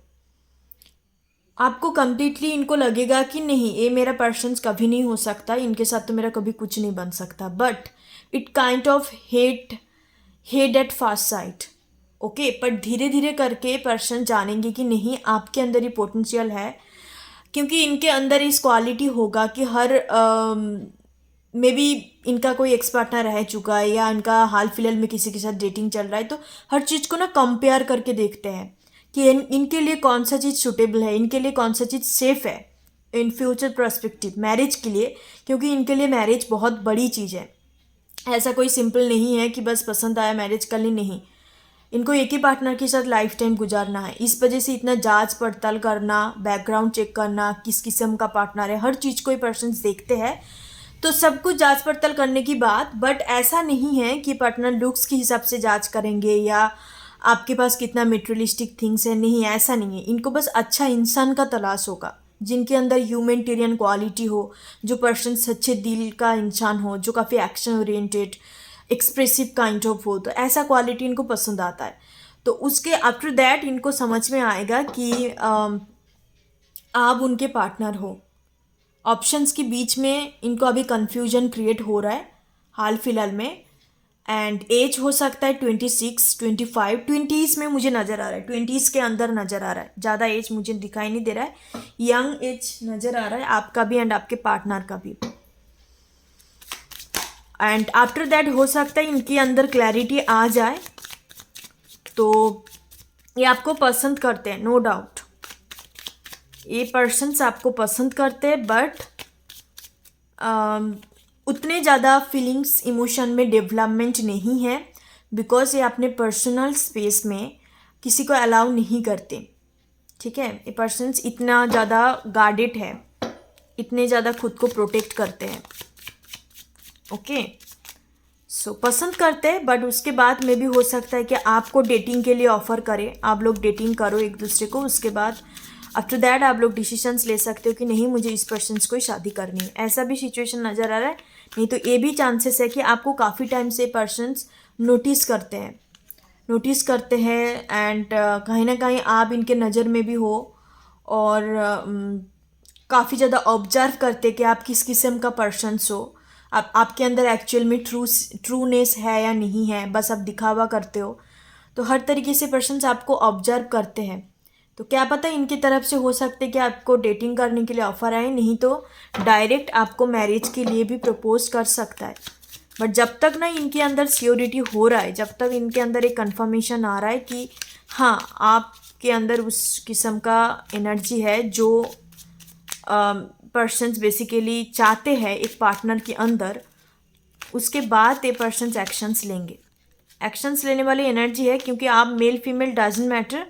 आपको कम्प्लीटली इनको लगेगा कि नहीं, ये मेरा पर्सन्स कभी नहीं हो सकता, इनके साथ तो मेरा कभी कुछ नहीं बन सकता। But it kind of hate at first sight. Okay, पर धीरे धीरे करके पर्सन जानेंगे कि नहीं, आपके अंदर ही पोटेंशियल है, क्योंकि इनके अंदर इस क्वालिटी होगा कि हर मे बी इनका कोई एक्स पार्टनर रह चुका है या इनका हाल फिलहाल में किसी के साथ डेटिंग चल रहा है, तो हर चीज़ को ना कंपेयर करके देखते हैं कि इनके लिए कौन सा चीज़ सूटेबल है, इनके लिए कौन सा चीज़ सेफ है इन फ्यूचर पर्सपेक्टिव मैरिज के लिए, क्योंकि इनके लिए मैरिज बहुत बड़ी चीज़ है। ऐसा कोई सिंपल नहीं है कि बस पसंद आया मैरिज कर ली, नहीं, इनको एक ही पार्टनर के साथ लाइफ टाइम गुजारना है। इस वजह से इतना जांच पड़ताल करना, बैकग्राउंड चेक करना, किस किस्म का पार्टनर है, हर चीज़ को ये पर्सन देखते हैं। तो सब कुछ जांच पड़ताल करने की बात, बट ऐसा नहीं है कि पार्टनर लुक्स के हिसाब से जांच करेंगे या आपके पास कितना मेटेरियलिस्टिक थिंग्स है, नहीं, ऐसा नहीं है। इनको बस अच्छा इंसान का तलाश होगा जिनके अंदर ह्यूमैनिटेरियन क्वालिटी हो, जो पर्सन सच्चे दिल का इंसान हो, जो काफ़ी action oriented, expressive kind of हो, तो ऐसा क्वालिटी इनको पसंद आता है। तो उसके आफ्टर दैट इनको समझ में आएगा कि आप उनके पार्टनर हो ऑप्शंस के बीच में इनको अभी कन्फ्यूजन क्रिएट हो रहा है हाल फिलहाल में। एंड एज हो सकता है 26, 25, 20s में मुझे नज़र आ रहा है, 20s के अंदर नज़र आ रहा है, ज़्यादा एज मुझे दिखाई नहीं दे रहा है, यंग एज नज़र आ रहा है आपका भी एंड आपके पार्टनर का भी। एंड आफ्टर दैट हो सकता है इनके अंदर क्लैरिटी आ जाए, तो ये आपको पसंद करते हैं, नो डाउट ये पर्सन्स आपको पसंद करते हैं, बट उतने ज़्यादा फीलिंग्स इमोशन में डेवलपमेंट नहीं है, बिकॉज ये अपने पर्सनल स्पेस में किसी को अलाउ नहीं करते। ठीक है, ये पर्सन्स इतना ज़्यादा गार्डेड है, इतने ज़्यादा खुद को प्रोटेक्ट करते हैं। ओके, सो पसंद करते हैं, बट उसके बाद में भी हो सकता है कि आपको डेटिंग के लिए ऑफ़र करें, आप लोग डेटिंग करो एक दूसरे को, उसके बाद आफ्टर दैट आप लोग डिसीजंस ले सकते हो कि नहीं मुझे इस पर्सन को ही शादी करनी है, ऐसा भी सिचुएशन नज़र आ रहा है। नहीं तो ये भी चांसेस है कि आपको काफ़ी टाइम से पर्सन्स नोटिस करते हैं एंड कहीं ना कहीं आप इनके नज़र में भी हो, और काफ़ी ज़्यादा ऑब्जर्व करते कि आप किस किस्म का पर्सन्स हो, आपके अंदर एक्चुअल में ट्रूनेस है या नहीं है, बस आप दिखावा करते हो। तो हर तरीके से पर्सन्स आपको ऑब्जर्व करते हैं, तो क्या पता इनकी तरफ से हो सकते कि आपको डेटिंग करने के लिए ऑफ़र आए, नहीं तो डायरेक्ट आपको मैरिज के लिए भी प्रपोज कर सकता है। बट जब तक ना इनके अंदर सियोरिटी हो रहा है, जब तक इनके अंदर एक कंफर्मेशन आ रहा है कि हाँ आपके अंदर उस किस्म का एनर्जी है जो पर्सन्स बेसिकली चाहते हैं एक पार्टनर के अंदर, उसके बाद ये पर्सन्स एक्शंस लेंगे। एक्शंस लेने वाली एनर्जी है, क्योंकि आप male female doesn't matter,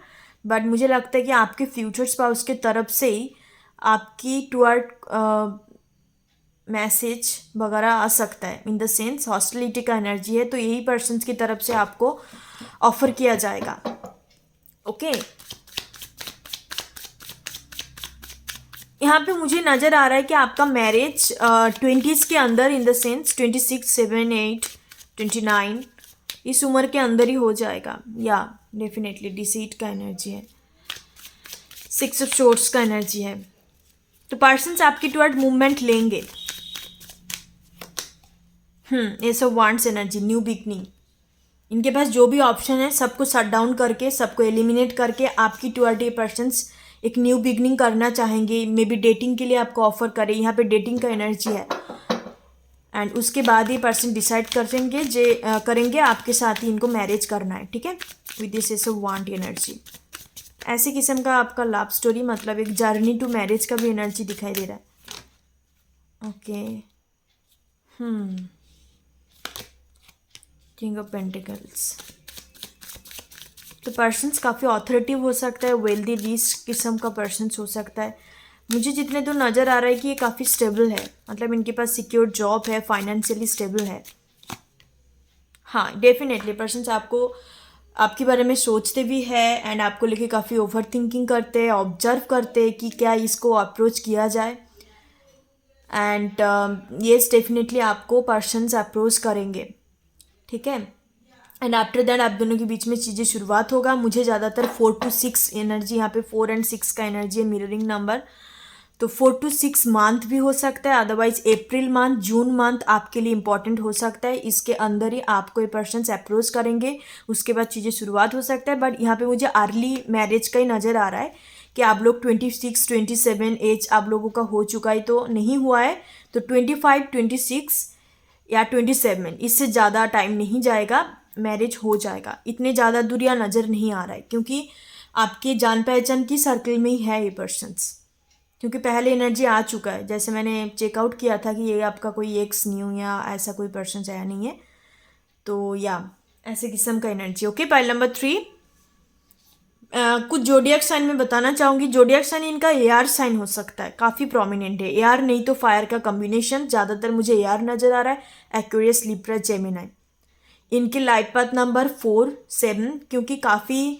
but मुझे लगता है कि आपके फ्यूचर स्पाउस के तरफ से ही आपकी टुवर्ड मैसेज वगैरह आ सकता है, इन द सेंस हॉस्टिलिटी का एनर्जी है, तो यही पर्सन्स की तरफ से आपको ऑफर किया जाएगा। ओके, यहाँ पे मुझे नज़र आ रहा है कि आपका मैरिज 20s के अंदर, इन द सेंस 26, 7, 8, 29 इस उम्र के अंदर ही हो जाएगा। या डेफिनेटली डिसीट का एनर्जी है, 6 ऑफ सोर्ड्स का एनर्जी है, तो पर्सन्स आपकी टुवर्ड मूवमेंट लेंगे। ये सब वांट्स एनर्जी, न्यू बिगनिंग, इनके पास जो भी ऑप्शन है सबको शट डाउन करके, सबको एलिमिनेट करके आपकी टुवर्ड ये पर्सन्स एक न्यू बिगनिंग करना चाहेंगे। मे बी डेटिंग के लिए आपको ऑफर करें, यहाँ पे डेटिंग का एनर्जी है, एंड उसके बाद ये पर्सन डिसाइड करेंगे आपके साथ ही इनको मैरिज करना है। ठीक है, with this is a want energy, ऐसे किस्म का आपका लव स्टोरी, मतलब एक जर्नी टू मैरिज का भी एनर्जी दिखाई दे रहा है। ओके, किंग ऑफ पेंटिकल्स, तो पर्सन्स काफ़ी ऑथोरिटिव हो सकता है, वेल्दी रिच किस्म का पर्सन्स हो सकता है। मुझे जितने तो नज़र आ रहा है कि ये काफ़ी स्टेबल है, मतलब इनके पास सिक्योर जॉब है, फाइनेंशियली स्टेबल है। हाँ डेफिनेटली पर्सन्स आपके बारे में सोचते भी है, एंड आपको लेके काफ़ी ओवर थिंकिंग करते हैं, ऑब्जर्व करते हैं कि क्या इसको अप्रोच किया जाए, एंड येस डेफिनेटली आपको पर्सन्स अप्रोच करेंगे। ठीक है, एंड आफ्टर दैट आप दोनों के बीच में चीज़ें शुरुआत होगा। मुझे ज़्यादातर 4 to 6 एनर्जी, यहाँ पे 4 and 6 का एनर्जी है, मिररिंग नंबर, तो 4 to 6 मंथ भी हो सकता है, otherwise April month, June month आपके लिए इंपॉर्टेंट हो सकता है। इसके अंदर ही आपको ये पर्सन्स अप्रोच करेंगे, उसके बाद चीज़ें शुरुआत हो सकता है। बट यहाँ पे मुझे अर्ली मैरिज का ही नज़र आ रहा है कि आप लोग 26, 27 एज आप लोगों का हो चुका है, तो नहीं हुआ है तो 25, 26 या 27, इससे ज़्यादा टाइम नहीं जाएगा, मैरिज हो जाएगा। इतने ज़्यादा दूरियां नज़र नहीं आ रहा है, क्योंकि आपके जान पहचान की सर्कल में ही है ये पर्सन्स, क्योंकि पहले एनर्जी आ चुका है। जैसे मैंने चेकआउट किया था कि ये आपका कोई एक्स न्यू या ऐसा कोई पर्सन आया नहीं है, तो या ऐसे किस्म का एनर्जी। ओके, पाइल नंबर 3, कुछ जोडियक साइन में बताना चाहूँगी। जोडियक साइन इनका एआर साइन हो सकता है, काफ़ी प्रोमिनेंट है, एआर नहीं तो फायर का कम्बिनेशन, ज़्यादातर मुझे एआर नज़र आ रहा है। एक्वेरियस, लिब्रा, जेमिनी, इनकी लाइफ पाथ नंबर 4, 7, क्योंकि काफ़ी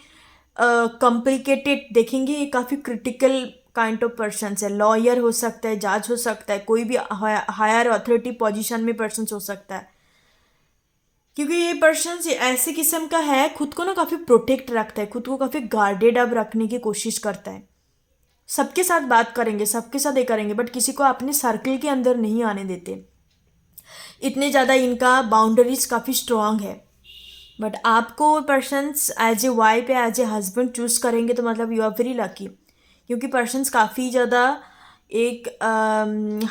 कॉम्प्लिकेटेड देखेंगे, ये काफ़ी क्रिटिकल काइंड ऑफ पर्सन्स है। लॉयर हो सकता है, जज हो सकता है, कोई भी हायर अथॉरिटी पोजीशन में पर्सन्स हो सकता है, क्योंकि ये पर्सन्स ऐसे किस्म का है, खुद को ना काफ़ी प्रोटेक्ट रखता है, खुद को काफ़ी गार्डेड अप रखने की कोशिश करता है। सबके साथ बात करेंगे, सबके साथ ये करेंगे, बट किसी को अपने सर्कल के अंदर नहीं आने देते। इतने ज़्यादा इनका बाउंड्रीज काफ़ी स्ट्रांग है। बट आपको पर्सन्स एज ए वाइफ या एज ए हस्बैंड चूज़ करेंगे तो मतलब यू आर वेरी लकी, क्योंकि पर्सन्स काफ़ी ज़्यादा एक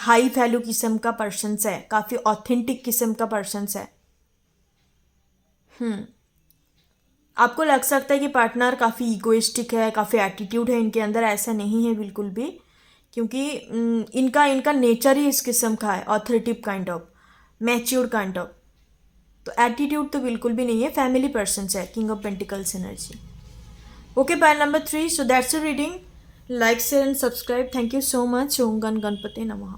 हाई वैल्यू किस्म का पर्सन्स है, काफ़ी ऑथेंटिक किस्म का पर्सन्स है। आपको लग सकता है कि पार्टनर काफ़ी ईगोइस्टिक है, काफ़ी एटीट्यूड है इनके अंदर, ऐसा नहीं है बिल्कुल भी, क्योंकि इनका इनका नेचर ही इस किस्म का है, authoritative kind of, mature kind of. तो एटीट्यूड तो बिल्कुल भी नहीं है, फैमिली पर्सन्स है, king of pentacles energy. Okay, pile number 3, so that's your reading. Like share and subscribe. Thank you so much. ओम गण गणपते नमः।